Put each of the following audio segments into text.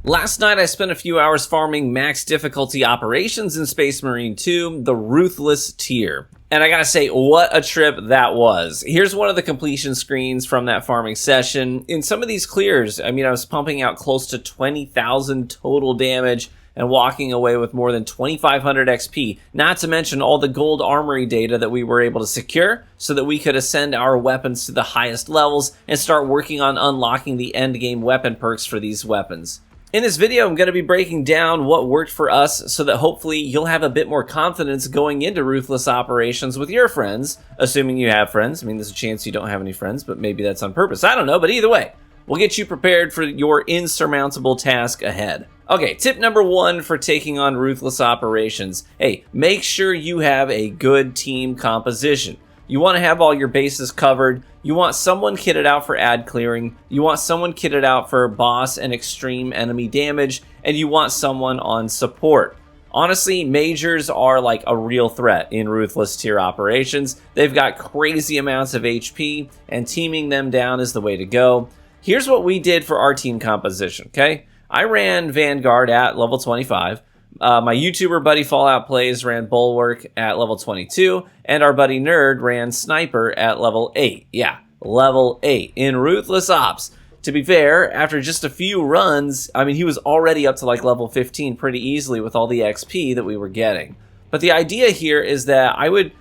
Last night I spent a few hours farming max difficulty operations in Space Marine 2, the Ruthless tier. And I gotta say, what a trip that was. Here's one of the completion screens from that farming session. In some of these clears, I was pumping out close to 20,000 total damage and walking away with more than 2,500 XP, not to mention all the gold armory data that we were able to secure so that we could ascend our weapons to the highest levels and start working on unlocking the endgame weapon perks for these weapons. In this video, I'm going to be breaking down what worked for us so that hopefully you'll have a bit more confidence going into Ruthless operations with your friends, assuming you have friends. There's a chance you don't have any friends, but maybe that's on purpose. I don't know, but either way, we'll get you prepared for your insurmountable task ahead. Okay, tip number 1 for taking on Ruthless operations. Hey, make sure you have a good team composition. You want to have all your bases covered. You want someone kitted out for ad clearing. You want someone kitted out for boss and extreme enemy damage. And you want someone on support. Honestly, majors are like a real threat in Ruthless tier operations. They've got crazy amounts of HP, and teaming them down is the way to go. Here's what we did for our team composition, okay? I ran Vanguard at level 25. My YouTuber buddy Fallout Plays ran Bulwark at level 22, and our buddy Nerd ran Sniper at level 8. Yeah, level 8 in Ruthless Ops. To be fair, after just a few runs, he was already up to like level 15 pretty easily with all the XP that we were getting. But the idea here is that I would,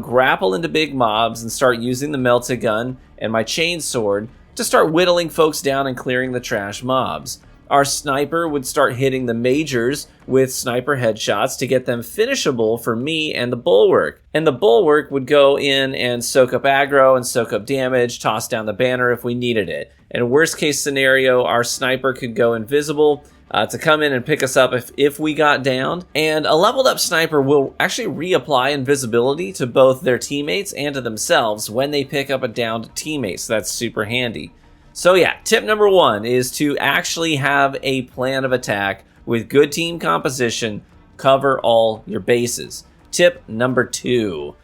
grapple into big mobs and start using the melted gun and my chain sword to start whittling folks down and clearing the trash mobs. Our sniper would start hitting the majors with sniper headshots to get them finishable for me and the Bulwark. And the Bulwark would go in and soak up aggro and soak up damage, toss down the banner if we needed it. And worst case scenario, our sniper could go invisible to come in and pick us up if we got downed. And a leveled up sniper will actually reapply invisibility to both their teammates and to themselves when they pick up a downed teammate, so that's super handy. So yeah, tip number 1 is to actually have a plan of attack with good team composition, cover all your bases. Tip number 2,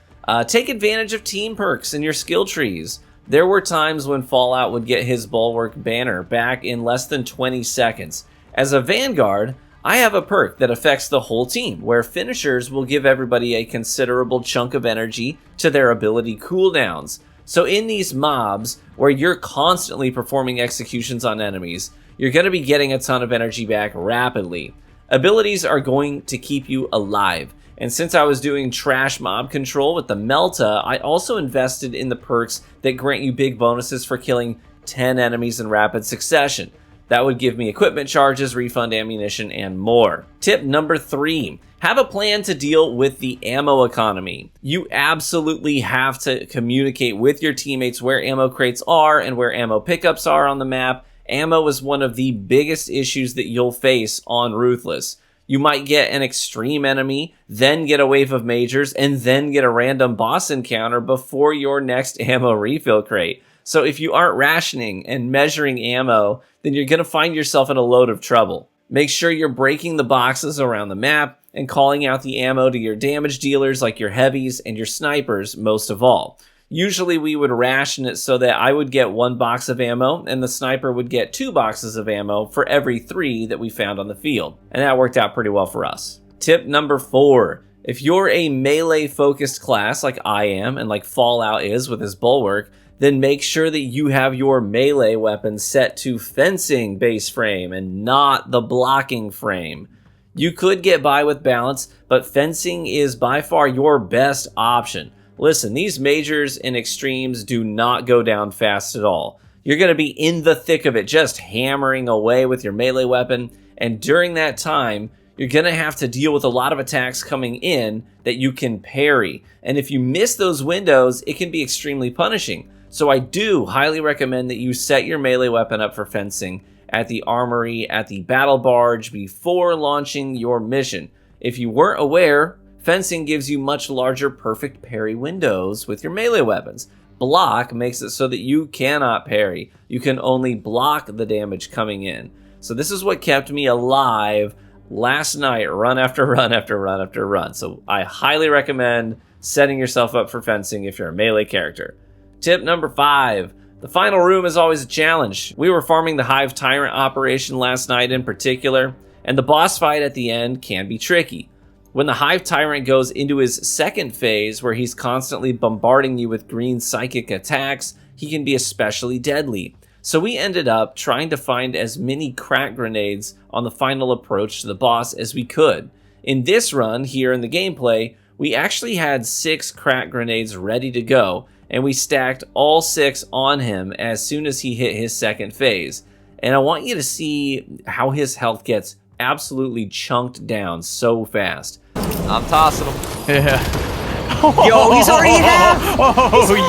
take advantage of team perks in your skill trees. There were times when Fallout would get his Bulwark banner back in less than 20 seconds. As a Vanguard, I have a perk that affects the whole team, where finishers will give everybody a considerable chunk of energy to their ability cooldowns. So in these mobs, where you're constantly performing executions on enemies, you're going to be getting a ton of energy back rapidly. Abilities are going to keep you alive. And since I was doing trash mob control with the Melta, I also invested in the perks that grant you big bonuses for killing 10 enemies in rapid succession. That would give me equipment charges, refund ammunition, and more. Tip number 3. Have a plan to deal with the ammo economy. You absolutely have to communicate with your teammates where ammo crates are and where ammo pickups are on the map. Ammo is one of the biggest issues that you'll face on Ruthless. You might get an extreme enemy, then get a wave of majors, and then get a random boss encounter before your next ammo refill crate. So if you aren't rationing and measuring ammo, then you're going to find yourself in a load of trouble. Make sure you're breaking the boxes around the map and calling out the ammo to your damage dealers like your heavies and your snipers most of all. Usually we would ration it so that I would get 1 box of ammo and the sniper would get 2 boxes of ammo for every 3 that we found on the field. And that worked out pretty well for us. Tip number 4. If you're a melee focused class like I am and like Fallout is with his Bulwark, then make sure that you have your melee weapon set to fencing base frame and not the blocking frame. You could get by with balance, but fencing is by far your best option. Listen, these majors and extremes do not go down fast at all. You're going to be in the thick of it, just hammering away with your melee weapon, and during that time, you're going to have to deal with a lot of attacks coming in that you can parry. And if you miss those windows, it can be extremely punishing. So I do highly recommend that you set your melee weapon up for fencing at the armory, at the battle barge, before launching your mission. If you weren't aware, fencing gives you much larger perfect parry windows with your melee weapons. Block makes it so that you cannot parry. You can only block the damage coming in. So this is what kept me alive last night, run after run after run after run. So I highly recommend setting yourself up for fencing if you're a melee character. Tip number 5, The final room is always a challenge. We were farming the Hive Tyrant operation last night in particular, and the boss fight at the end can be tricky. When the Hive Tyrant goes into his second phase, where he's constantly bombarding you with green psychic attacks, he can be especially deadly. So we ended up trying to find as many crack grenades on the final approach to the boss as we could. In this run, here in the gameplay, we actually had 6 crack grenades ready to go, and we stacked all 6 on him as soon as he hit his second phase. And I want you to see how his health gets absolutely chunked down so fast. I'm tossing him. Yeah. Yo, he's already half!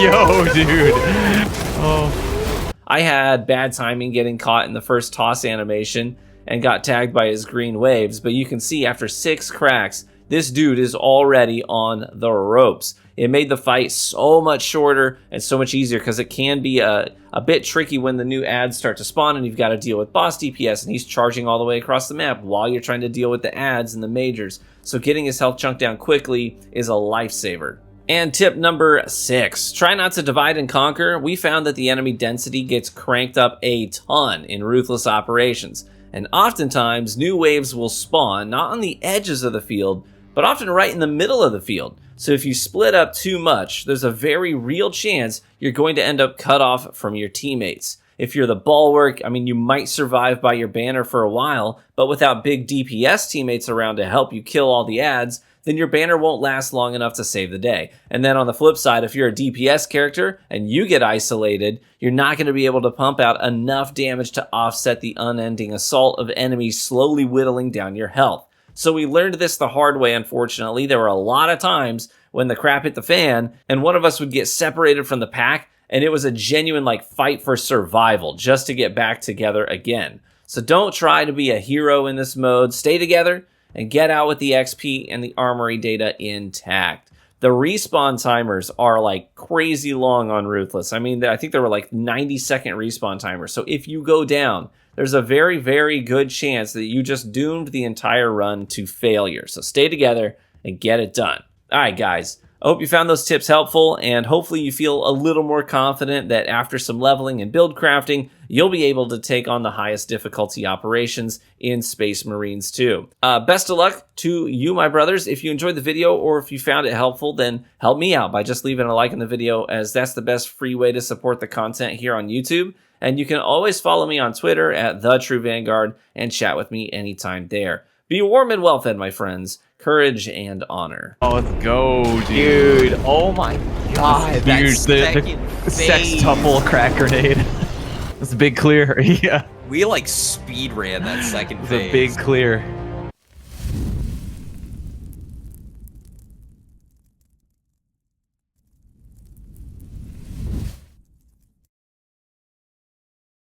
Yo, dude. Oh. I had bad timing getting caught in the first toss animation and got tagged by his green waves, but you can see after 6 cracks, this dude is already on the ropes. It made the fight so much shorter and so much easier because it can be a bit tricky when the new ads start to spawn and you've got to deal with boss DPS and he's charging all the way across the map while you're trying to deal with the ads and the majors. So getting his health chunked down quickly is a lifesaver. And tip number 6, try not to divide and conquer. We found that the enemy density gets cranked up a ton in Ruthless operations. And oftentimes, new waves will spawn not on the edges of the field, but often right in the middle of the field. So if you split up too much, there's a very real chance you're going to end up cut off from your teammates. If you're the bulwark, I mean, you might survive by your banner for a while, but without big DPS teammates around to help you kill all the ads, then your banner won't last long enough to save the day. And then on the flip side, if you're a DPS character and you get isolated, you're not going to be able to pump out enough damage to offset the unending assault of enemies slowly whittling down your health. So we learned this the hard way, unfortunately. There were a lot of times when the crap hit the fan and one of us would get separated from the pack, and it was a genuine fight for survival just to get back together again. So don't try to be a hero in this mode. Stay together and get out with the XP and the Armoury Data intact. The respawn timers are crazy long on Ruthless. I mean, I think there were 90-second respawn timers. So if you go down, there's a very, very good chance that you just doomed the entire run to failure. So stay together and get it done. All right, guys. I hope you found those tips helpful, and hopefully you feel a little more confident that after some leveling and build crafting, you'll be able to take on the highest difficulty operations in Space Marines 2. Best of luck to you, my brothers. If you enjoyed the video or if you found it helpful, then help me out by just leaving a like on the video, as that's the best free way to support the content here on YouTube. And you can always follow me on Twitter at @TrueVanguard and chat with me anytime there. Be warm and well fed, my friends. Courage and honor. Oh, let's go, dude. Oh my god, that Dude, second the phase. sextuple crack grenade. That's a big clear. Yeah. We speed ran that second It's phase. a big clear.